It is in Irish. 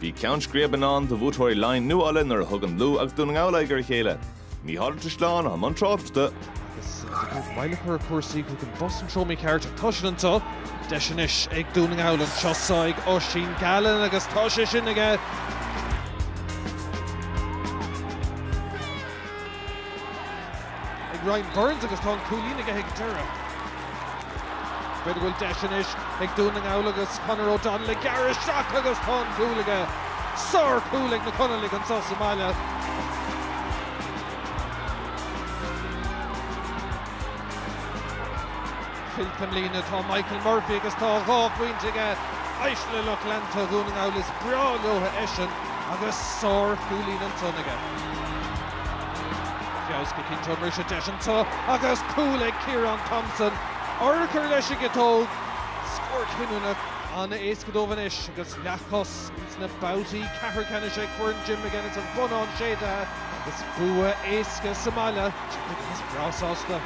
Bhí ceannscríoban an do bhútóirí lein nuala nar thugan lú ag dúna ngála gur chéile. Ní háilte sláán a man tráfta. Mile per cuasaí go an bus an tromi ceart a tuisianta deisinis ag dúna ngála an tiosáig ó sin galan agus táise sin aige. Ag Ryan Burns agus tá an cúlín aige ag dura. Beidir bhfuil deisinis ag dúna ngála agus Conor O'Donnell ag Gareth Shock agus tá an cúl aige. Sár cúl ag na Conor ag an Sosa Maile. Filton lína tá Michael Murphy agus tá rábhaint aige. Aisle le lenta dúna ngála is breáileotha eisin agus sár cúlín an tun aige. Fiosca cinnteoin rúise deisianta agus cúl ag Kieran Thompson. Orchar leis ag atóg scór cinúna anna éascadómhan is agus leachos na bouty cethir ceanna sé cuair an Jim again. It's a bun on séide agus bua éasca sa Maile agus brasásta.